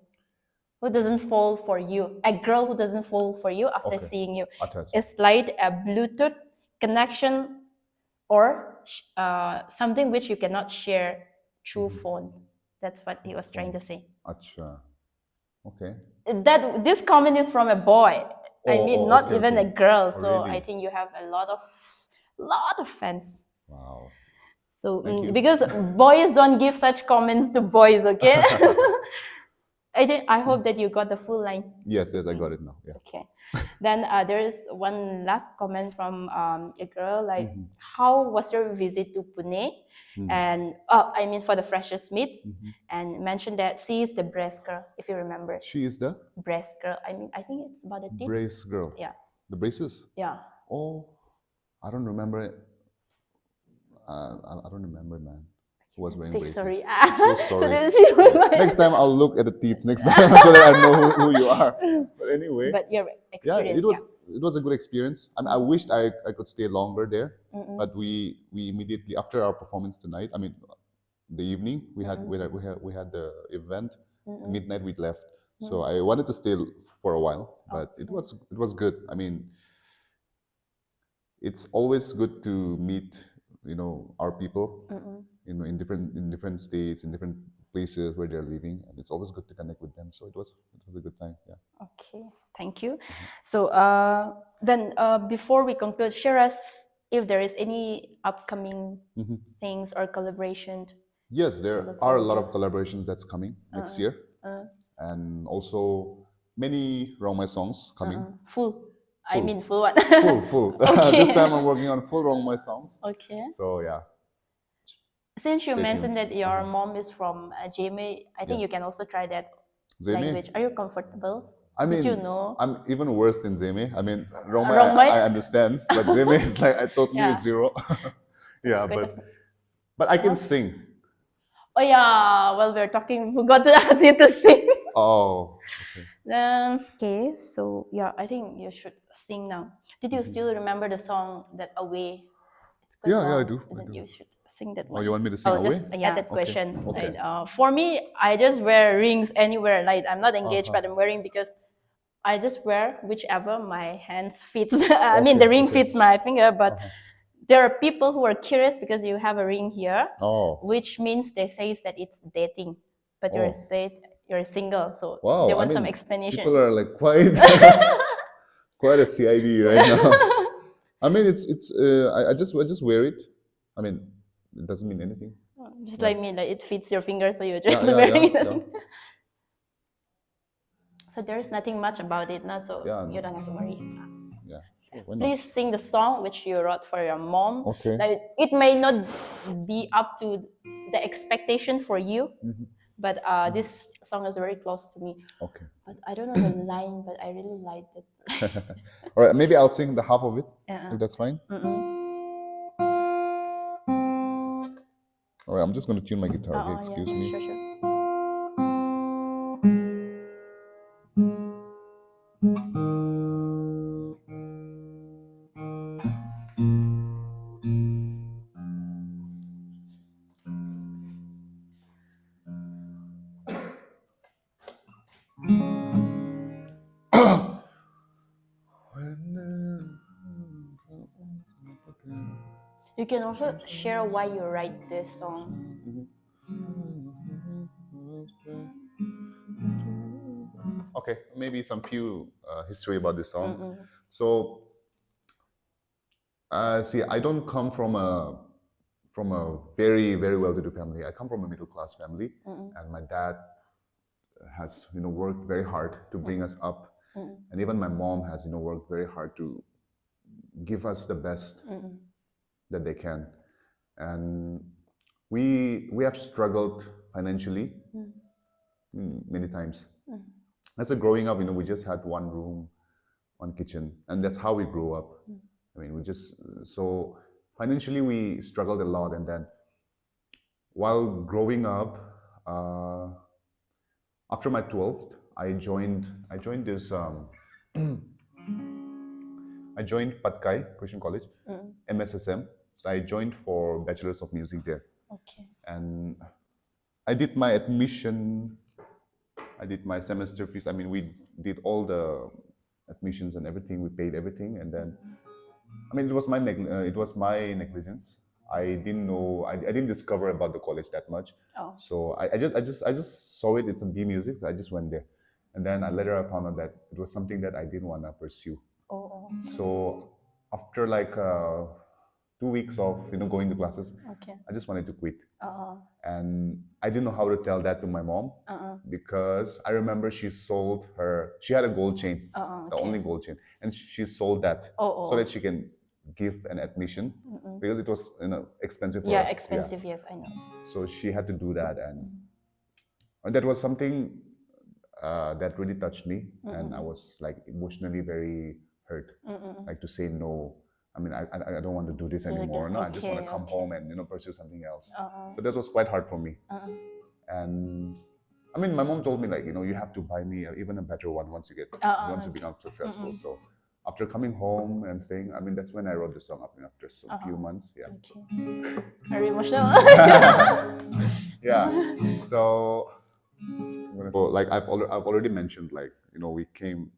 Who doesn't fall for you? A girl who doesn't fall for you after seeing you. It's like a Bluetooth connection or something which you cannot share through phone. That's what he was trying to say. Acha. Okay. This comment is from a boy. Not even a girl. So really? I think you have a lot of fans. Wow. So because boys don't give such comments to boys, okay? I hope that you got the full line. Yes, I got it now. Yeah. Okay. Then there is one last comment from a girl, like, how was your visit to Pune? And for the freshers meet, and mentioned that she is the breast girl, if you remember. She is the breast girl. I think it's about a teeth. Brace girl. Yeah. The braces. Yeah. Oh, I don't remember it. I don't remember, man. Who was wearing braces? Sorry. So sorry. Next time I'll look at the teeth next time so that I know who you are. But anyway. But your experience. Yeah, it was a good experience. I mean, I wished I could stay longer there. But we immediately after our performance tonight, I mean, the evening we had the event. Midnight we left. So I wanted to stay for a while, but it was good. I mean, it's always good to meet our people in different states, in different places where they're living, and it's always good to connect with them. So it was a good time. Yeah. Okay, thank you. So then before we conclude, share us if there is any upcoming things or collaboration. Yes, there are a lot of collaborations that's coming next year, and also many Rongmei songs coming. Full. I Full. mean full one. Full. Okay. This time I'm working on full Rongmei songs. Okay. So yeah. Since you Stay mentioned tuned. that your mom is from Jeme, I think Yeah. you can also try that Zeme? language. Are you comfortable? I mean, Did you know? I'm even worse than Zeme. I mean, Rongmei, Rongmei? I understand, but Zeme is like I totally Yeah. zero. Yeah, It's good. but I can sing. Oh yeah, well we're talking. Forgot to ask you to sing. Oh, okay. Okay, so yeah, I think you should sing now. Did you still remember the song that Away? It's quite Yeah, long. I do. Then you should sing that Oh, one. you want me to sing I'll Away? just add question. Okay. For me, I just wear rings anywhere. Like I'm not engaged, but I'm wearing because I just wear whichever my hands fits. I mean, the ring fits my finger, but there are people who are curious because you have a ring here, which means they say that it's dating, but you're single, so they want some explanation. People are like quite a CID right now. I mean, I just wear it. I mean, it doesn't mean anything. Just like me, like it fits your finger, so you're just wearing it. Yeah. So there's nothing much about it now, so you don't have to worry. Yeah. Please sing the song which you wrote for your mom. Okay. Like, it may not be up to the expectation for you, but this song is very close to me. Okay. But I don't know the line, but I really liked it. All right, maybe I'll sing the half of it, if that's fine. All right, I'm just going to tune my guitar. Okay, excuse me. Sure. You can also share why you write this song. Okay, maybe some few history about this song. So, see, I don't come from a very well-to-do family. I come from a middle-class family, and my dad has worked very hard to bring us up, and even my mom has worked very hard to give us the best that they can, and we have struggled financially many times. As a growing up, we just had one room, one kitchen, and that's how we grew up. I mean, so financially we struggled a lot, and then while growing up, after my 12th, I joined this I joined Patkai Christian College, MSSM. So I joined for Bachelor's of Music there. Okay. And I did my admission, I did my semester fees. I mean, we did all the admissions and everything. We paid everything, and then, I mean, it was my negligence. I didn't know. I didn't discover about the college that much. Oh. So I just saw it. It's a B music. So I just went there, and then later I found out that it was something that I didn't want to pursue. Oh. So after like 2 weeks of going to classes, I just wanted to quit. And I didn't know how to tell that to my mom because I remember she had a gold chain, the only gold chain, and she sold that so that she can give an admission because it was expensive for us. Yeah, expensive. Yes, I know. So she had to do that, and that was something that really touched me, and I was like emotionally very hurt, like to say no. I mean, I don't want to do this anymore. No, I just want to come home and pursue something else. So that was quite hard for me. And I mean, my mom told me like you have to buy me even a better one once you become successful. So after coming home and staying, I mean, that's when I wrote the song up after some few months. Yeah. Okay. Very emotional. Yeah. So like I've already mentioned, like we came.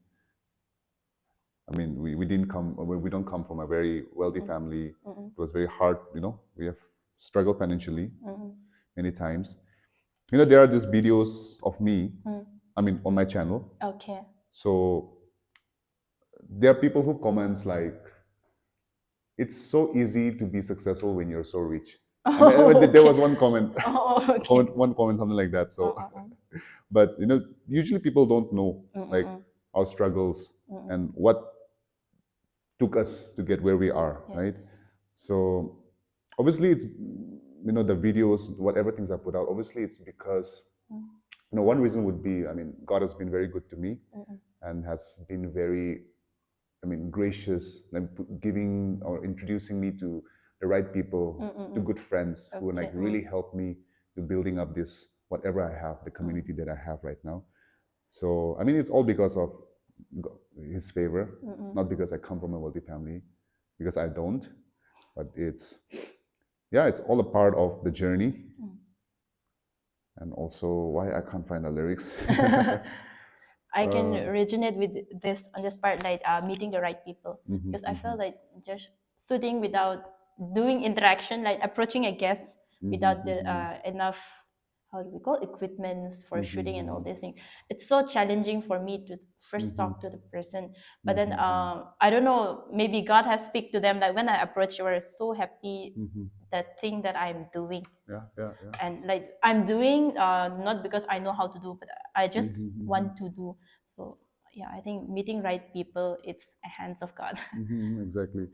I mean, we don't come from a very wealthy family. It was very hard, we have struggled financially many times. There are these videos of me, I mean, on my channel. Okay. So there are people who comments like, it's so easy to be successful when you're so rich. There was one comment, one comment, something like that. So, but usually people don't know, like our struggles, and what took us to get where we are, right? So obviously it's, the videos, whatever things I put out, obviously it's because, one reason would be, God has been very good to me and has been very, gracious, like giving or introducing me to the right people, to good friends who like really helped me to building up this, whatever I have, the community that I have right now. So, it's all because of His favor, not because I come from a wealthy family, because I don't, but it's all a part of the journey. And also why I can't find the lyrics. I can resonate with this on this part, like meeting the right people, because I felt like just sitting without doing interaction, like approaching a guest without the enough, how do we call, equipments for shooting and all these things. It's so challenging for me to first talk to the person, but then I don't know, maybe God has speak to them, like when I approach, you are so happy that thing that I'm doing. And like I'm doing not because I know how to do, but I just want to do. So yeah, I think meeting right people, it's a hands of God. Exactly.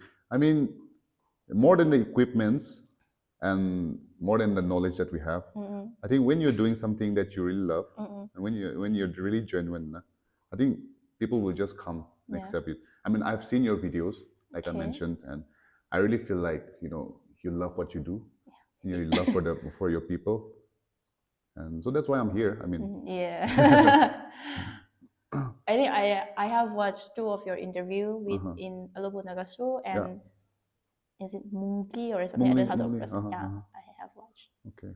More than the equipments and more than the knowledge that we have, I think when you're doing something that you really love, and when you're really genuine, I think people will just come and accept it. I've seen your videos, like I mentioned, and I really feel like you love what you do. You love for your people, and so that's why I'm here. Yeah. I think I have watched 2 of your interview with in Unveiled Naga show, and is it Monkey or something? I don't know how to pronounce. Yeah, I have watched. Okay.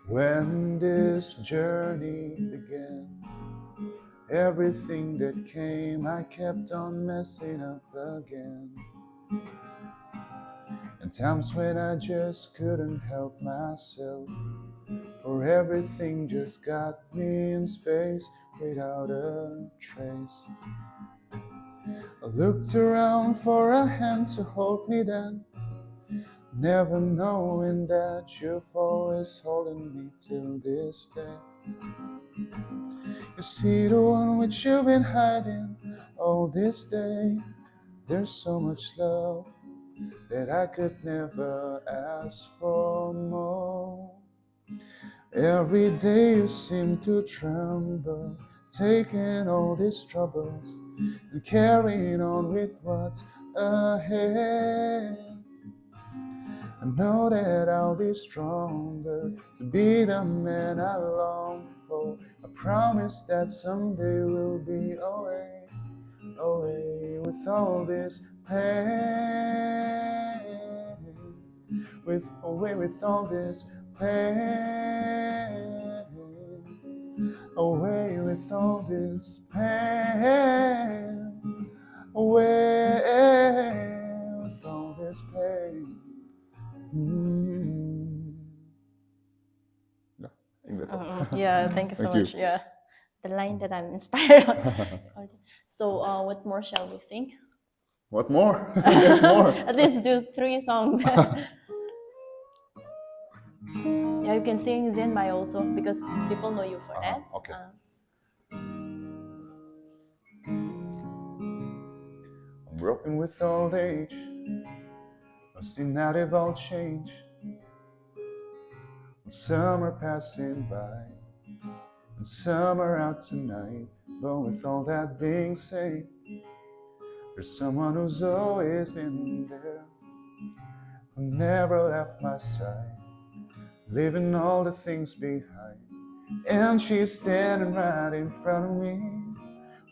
When this journey began, everything that came, I kept on messing up again. And times when I just couldn't help myself, for everything just got me in space without a trace. I looked around for a hand to hold me then, never knowing that you've always holding me till this day. You see the one which you've been hiding all this day. There's so much love that I could never ask for more. Every day you seem to tremble, taking all these troubles and carrying on with what's ahead. I know that I'll be stronger to be the man I long for. I promise that someday we'll be away with all this pain, away with all this pain, away with all this pain, away with all this pain. Yeah, I think that's all. Yeah, thank you so Thank much. you. Yeah, the line that I'm inspired on. So, what more shall we sing? What more? There's more. At least do 3 songs. Yeah, you can sing Zenmai also because people know you for that. Okay. I'm broken with old age. I've seen that evolve change. Summer passing by, and summer out tonight. But with all that being said, there's someone who's always been there, who never left my side, leaving all the things behind. And she's standing right in front of me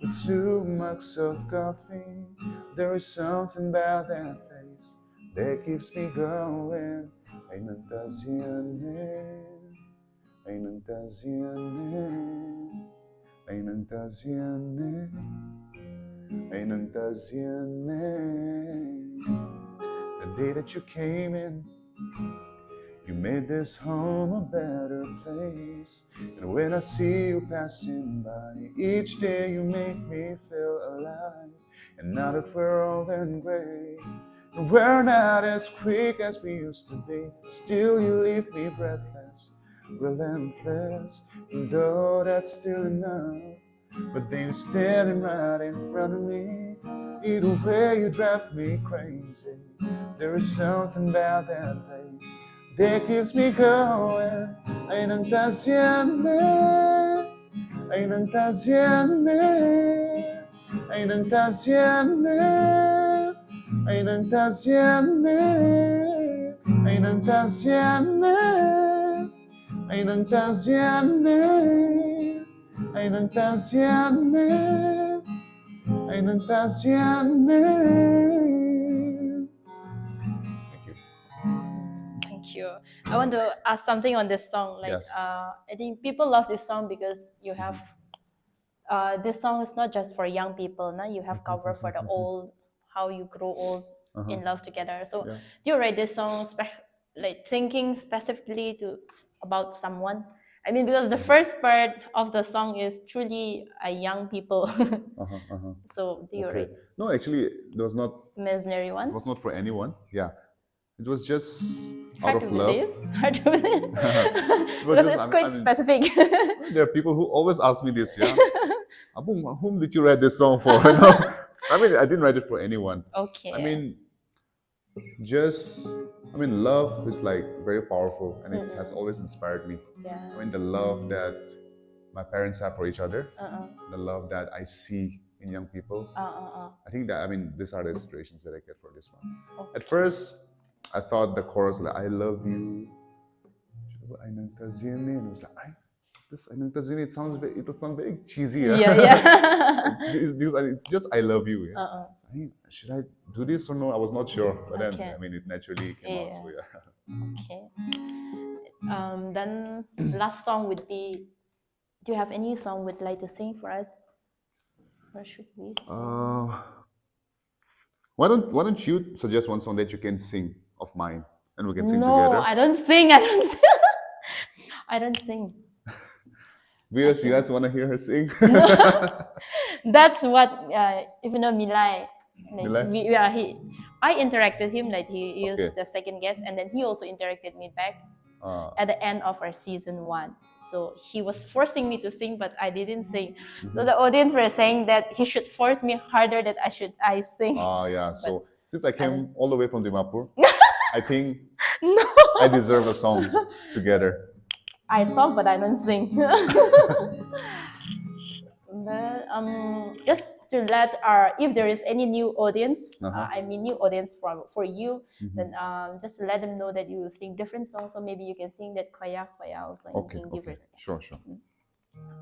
with 2 mugs of coffee. There is something about that place that keeps me going. Ay nagtazianin, ay nagtazianin, ay nagtazianin, ay nagtazianin. The day that you came in, you made this home a better place. And when I see you passing by, each day you make me feel alive. And now that we're old and gray, and we're not as quick as we used to be, still you leave me breathless, relentless. And though that's still enough, but then you're standing right in front of me. Either way, you drive me crazy. There is something about that place that keeps me going. Ay nang tasyane, ay nang tasyane, ay nang tasyane, ay nang tasyane, ay nang tasyane, ay nang tasyane, ay nang tasyane, ay nang tasyane. Thank you. Thank you. I want to ask something on this song. Like, Yes. I think people love this song because you have. This song is not just for young people. No? You have cover for the old, how you grow old in love together. So, Yeah. do you write this song like thinking specifically about someone? I mean, because the first part of the song is truly a young people. So, do you Okay. write No, actually, it was not. imaginary It one? was not for anyone. Yeah, it was just out Hard to of love. believe. Hard to believe. It was Because just, it's quite specific. there are people who always ask me this. Yeah, Abung, whom did you write this song for? No, I mean, I didn't write it for anyone. Okay. I mean, love is like very powerful, and it has always inspired me. Yeah. I mean, the love that my parents have for each other, the love that I see in young people. I think that, these are the inspirations that I get for this one. At first, I thought the chorus, like, I love you, and it was like, it sounds very cheesy. Yeah. It's just I love you. Yeah? Should I do this or no? I was not sure, but then Okay. it naturally came out. So yeah. Okay. Then last song would be. Do you have any song would like to sing for us? Or should we sing? Why don't you suggest one song that you can sing of mine, and we can sing No, together? I don't sing. I don't sing. I don't sing. Viewers, you guys want to hear her sing? That's what even though Milai, Milai? I interacted him, like he is Okay. the second guest, and then he also interacted me back at the end of our season 1. So he was forcing me to sing, but I didn't sing. So the audience were saying that he should force me harder that I sing. Yeah. So since I came all the way from Dimapur, I think No. I deserve a song together. I talk, but I don't sing. But, just to let if there is any new audience, new audience for you, then just to let them know that you will sing different songs, or maybe you can sing that Kwaya Kwaya also. Okay. Sure.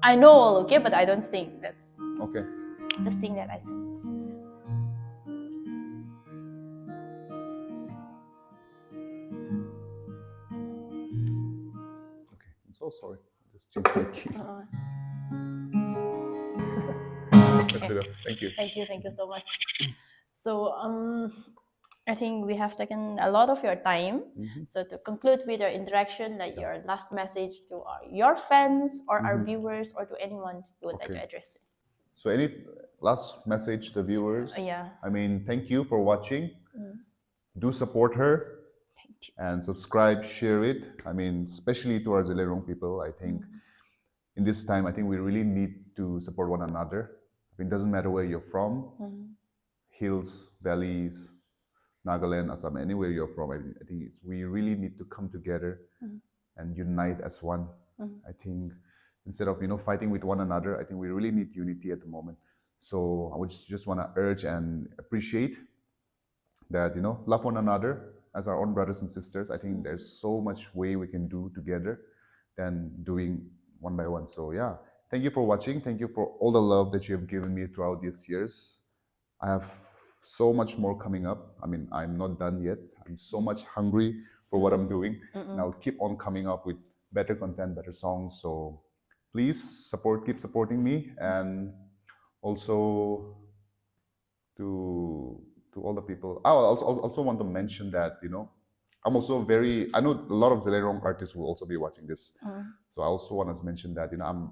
I know all, okay, but I don't sing. That's Okay. just sing that I sing. Okay. I'm so sorry. I just changed my key. That's it. Thank you. Thank you so much. So I think we have taken a lot of your time. So to conclude with our interaction, like your last message to your fans or our viewers or to anyone you would like to address. So any last message to the viewers? Thank you for watching. Do support her. Thank you. And subscribe, share it. Especially to our Zelerong people, I think in this time, I think we really need to support one another. It doesn't matter where you're from, hills, valleys, Nagaland, Assam, anywhere you're from. I think we really need to come together and unite as one. I think instead of fighting with one another, I think we really need unity at the moment. So I would just want to urge and appreciate that love one another as our own brothers and sisters. I think there's so much way we can do together than doing one by one. So yeah, thank you for watching. Thank you for all the love that you have given me throughout these years. I have so much more coming up. I'm not done yet. I'm so much hungry for what I'm doing. And I'll keep on coming up with better content, better songs. So please keep supporting me, and also to all the people. I also want to mention that I'm also I know a lot of Zelerong artists will also be watching this. So I also want to mention that I'm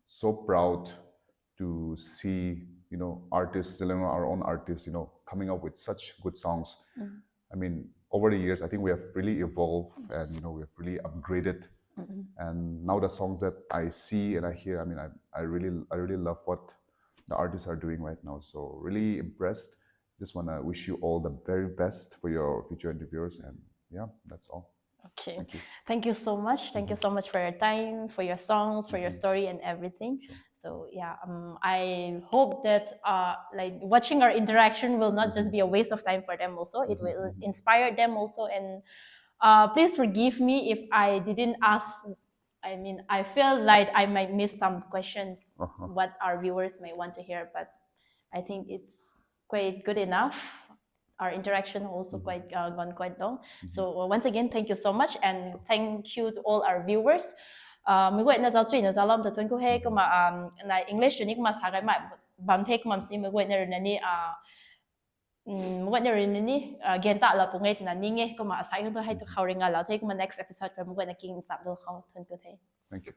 so proud to see artists, selling our own artists, coming up with such good songs. I mean, over the years, I think we have really evolved and we have really upgraded. And now the songs that I see and I hear, I mean, I really love what the artists are doing right now. So really impressed. Just wanna wish you all the very best for your future interviewers, and yeah, that's all. Okay. Thank you. Thank you so much. Thank you so much for your time, for your songs, for your story and everything. Sure. So yeah, I hope that like watching our interaction will not just be a waste of time for them also. It will inspire them also. And please forgive me if I didn't ask. I mean, I feel like I might miss some questions what our viewers may want to hear, but I think it's quite good enough. Our interaction also quite gone quite long. So once again, thank you so much, and thank you to all our viewers. Mình gọi là giáo trình là giáo lâm từ tuần cô hay cơ mà là English cho những mà sáng cái mà bám thế mà mình gọi là nani gọi là nani gen tạ là cũng nghe là ni nghe cơ mà sáng tôi hay tôi khâu ringa là thế mà next episode mình gọi là kinh sắp được không tuần cô hay. Thank you.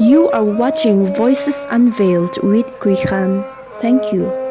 You are watching Voices Unveiled with Guikhan. Thank you.